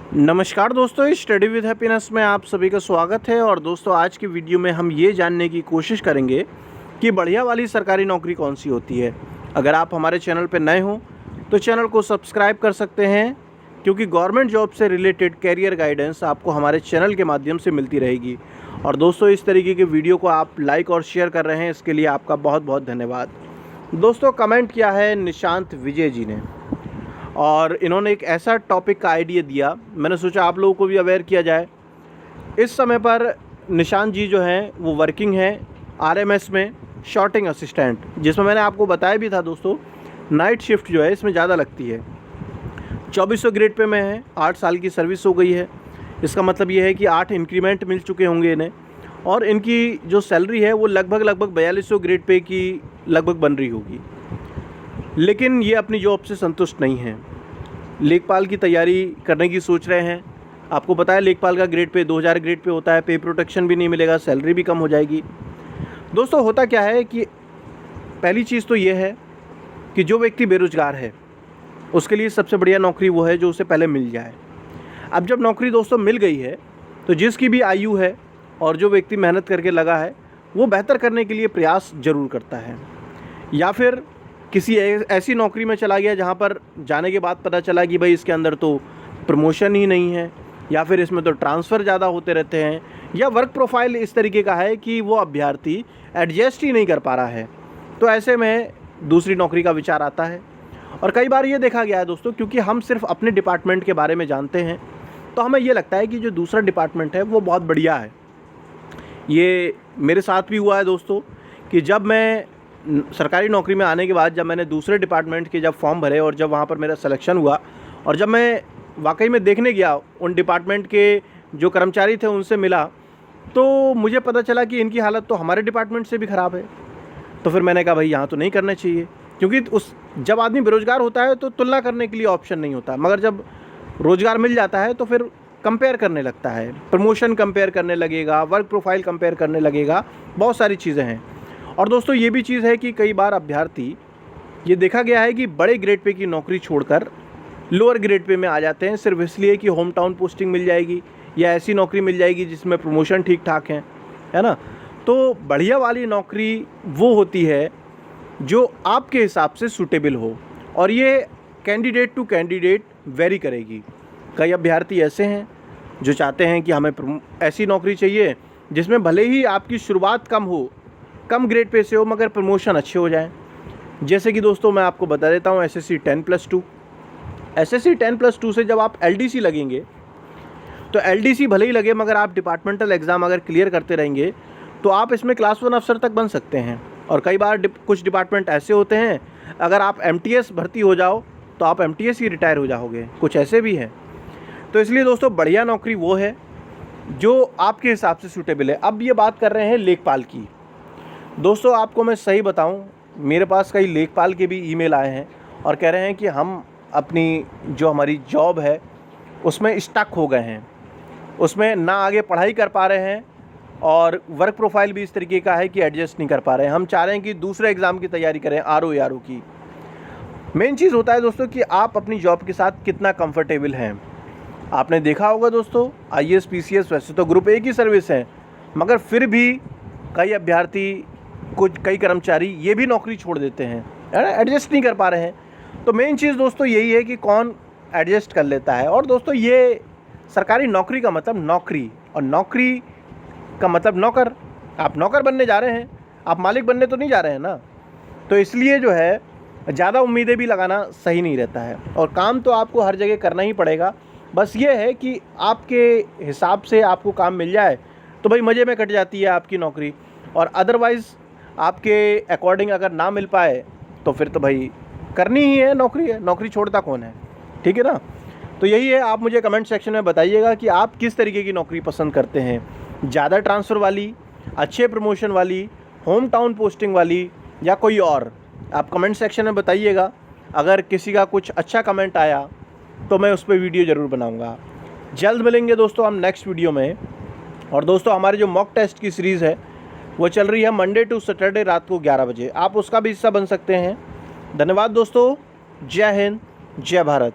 नमस्कार दोस्तों, study with happiness में आप सभी का स्वागत है। और दोस्तों, आज की वीडियो में हम ये जानने की कोशिश करेंगे कि बढ़िया वाली सरकारी नौकरी कौन सी होती है। अगर आप हमारे चैनल पर नए हों तो चैनल को सब्सक्राइब कर सकते हैं, क्योंकि गवर्नमेंट जॉब से रिलेटेड कैरियर गाइडेंस आपको हमारे चैनल के माध्यम से मिलती रहेगी। और दोस्तों, इस तरीके के वीडियो को आप लाइक और शेयर कर रहे हैं, इसके लिए आपका बहुत बहुत धन्यवाद। दोस्तों, कमेंट किया है निशांत विजय जी ने, और इन्होंने एक ऐसा टॉपिक का आइडिया दिया, मैंने सोचा आप लोगों को भी अवेयर किया जाए। इस समय पर निशांत जी जो हैं वो वर्किंग हैं आरएमएस में शॉर्टिंग असिस्टेंट, जिसमें मैंने आपको बताया भी था दोस्तों, नाइट शिफ्ट जो है इसमें ज़्यादा लगती है। 2400 ग्रेड पे में है, 8 साल की सर्विस हो गई है। इसका मतलब ये है कि 8 इंक्रीमेंट मिल चुके होंगे इन्हें, और इनकी जो सैलरी है वो लगभग 4200 ग्रेड पे की लगभग बन रही होगी। लेकिन ये अपनी जॉब से संतुष्ट नहीं हैं, लेखपाल की तैयारी करने की सोच रहे हैं। आपको पता है लेखपाल का ग्रेड पे 2000 ग्रेड पे होता है, पे प्रोटेक्शन भी नहीं मिलेगा, सैलरी भी कम हो जाएगी। दोस्तों, होता क्या है कि पहली चीज़ तो ये है कि जो व्यक्ति बेरोज़गार है उसके लिए सबसे बढ़िया नौकरी वो है जो उसे पहले मिल जाए। अब जब नौकरी दोस्तों मिल गई है तो जिसकी भी आयु है और जो व्यक्ति मेहनत करके लगा है वो बेहतर करने के लिए प्रयास ज़रूर करता है, या फिर किसी ऐसी नौकरी में चला गया जहाँ पर जाने के बाद पता चला कि भाई इसके अंदर तो प्रमोशन ही नहीं है, या फिर इसमें तो ट्रांसफ़र ज़्यादा होते रहते हैं, या वर्क प्रोफाइल इस तरीके का है कि वो अभ्यर्थी एडजस्ट ही नहीं कर पा रहा है। तो ऐसे में दूसरी नौकरी का विचार आता है। और कई बार ये देखा गया है दोस्तों, क्योंकि हम सिर्फ अपने डिपार्टमेंट के बारे में जानते हैं तो हमें ये लगता है कि जो दूसरा डिपार्टमेंट है वो बहुत बढ़िया है। ये मेरे साथ भी हुआ है दोस्तों, कि जब मैं सरकारी नौकरी में आने के बाद जब मैंने दूसरे डिपार्टमेंट के जब फॉर्म भरे और जब वहाँ पर मेरा सिलेक्शन हुआ, और जब मैं वाकई में देखने गया उन डिपार्टमेंट के जो कर्मचारी थे उनसे मिला, तो मुझे पता चला कि इनकी हालत तो हमारे डिपार्टमेंट से भी ख़राब है। तो फिर मैंने कहा भाई यहाँ तो नहीं करना चाहिए, क्योंकि जब आदमी बेरोज़गार होता है तो तुलना करने के लिए ऑप्शन नहीं होता, मगर जब रोज़गार मिल जाता है तो फिर कंपेयर करने लगता है, प्रमोशन कंपेयर करने लगेगा, वर्क प्रोफाइल कंपेयर करने लगेगा, बहुत सारी चीज़ें हैं। और दोस्तों, ये भी चीज़ है कि कई बार अभ्यर्थी, ये देखा गया है कि बड़े ग्रेड पे की नौकरी छोड़कर लोअर ग्रेड पे में आ जाते हैं, सिर्फ इसलिए कि होम टाउन पोस्टिंग मिल जाएगी या ऐसी नौकरी मिल जाएगी जिसमें प्रमोशन ठीक ठाक है ना। तो बढ़िया वाली नौकरी वो होती है जो आपके हिसाब से सूटेबल हो, और ये कैंडिडेट टू कैंडिडेट वेरी करेगी। कई अभ्यर्थी ऐसे हैं जो चाहते हैं कि हमें ऐसी नौकरी चाहिए जिसमें भले ही आपकी शुरुआत कम हो, कम ग्रेड पे से हो, मगर प्रमोशन अच्छे हो जाएं। जैसे कि दोस्तों मैं आपको बता देता हूँ, एसएससी 10+2, एसएससी 10+2 से जब आप एलडीसी लगेंगे तो एलडीसी भले ही लगे, मगर आप डिपार्टमेंटल एग्ज़ाम अगर क्लियर करते रहेंगे तो आप इसमें क्लास 1 अफसर तक बन सकते हैं। और कई बार कुछ डिपार्टमेंट ऐसे होते हैं, अगर आप एमटीएस भर्ती हो जाओ तो आप एमटीएस ही रिटायर हो जाओगे, कुछ ऐसे भी हैं। तो इसलिए दोस्तों, बढ़िया नौकरी वो है जो आपके हिसाब से सूटेबल है। अब ये बात कर रहे हैं लेखपाल की। दोस्तों, आपको मैं सही बताऊं, मेरे पास कई लेखपाल के भी ईमेल आए हैं और कह रहे हैं कि हम अपनी जो हमारी जॉब है उसमें स्टक हो गए हैं, उसमें ना आगे पढ़ाई कर पा रहे हैं, और वर्क प्रोफाइल भी इस तरीके का है कि एडजस्ट नहीं कर पा रहे हैं। हम चाह रहे हैं कि दूसरे एग्ज़ाम की तैयारी करें, आरओ की। मेन चीज़ होता है दोस्तों कि आप अपनी जॉब के साथ कितना कंफर्टेबल हैं। आपने देखा होगा दोस्तों, आईएएस पीसीएस वैसे तो ग्रुप ए की सर्विस है, मगर फिर भी कई अभ्यर्थी, कई कर्मचारी ये भी नौकरी छोड़ देते हैं, एडजस्ट नहीं कर पा रहे हैं। तो मेन चीज़ दोस्तों यही है कि कौन एडजस्ट कर लेता है। और दोस्तों, ये सरकारी नौकरी का मतलब नौकरी, और नौकरी का मतलब नौकर। आप नौकर बनने जा रहे हैं, आप मालिक बनने तो नहीं जा रहे हैं ना। तो इसलिए जो है ज़्यादा उम्मीदें भी लगाना सही नहीं रहता है, और काम तो आपको हर जगह करना ही पड़ेगा। बस ये है कि आपके हिसाब से आपको काम मिल जाए तो भाई मज़े में कट जाती है आपकी नौकरी, और अदरवाइज़ आपके अकॉर्डिंग अगर ना मिल पाए तो फिर तो भाई करनी ही है, नौकरी छोड़ता कौन है, ठीक है ना। तो यही है, आप मुझे कमेंट सेक्शन में बताइएगा कि आप किस तरीके की नौकरी पसंद करते हैं, ज़्यादा ट्रांसफ़र वाली, अच्छे प्रमोशन वाली, होम टाउन पोस्टिंग वाली, या कोई और। आप कमेंट सेक्शन में बताइएगा। अगर किसी का कुछ अच्छा कमेंट आया तो मैं उस पर वीडियो ज़रूर बनाऊँगा। जल्द मिलेंगे दोस्तों हम नेक्स्ट वीडियो में। और दोस्तों, हमारे जो मॉक टेस्ट की सीरीज़ है वो चल रही है मंडे टू सैटरडे रात को 11 बजे, आप उसका भी हिस्सा बन सकते हैं। धन्यवाद दोस्तों, जय हिंद, जय भारत।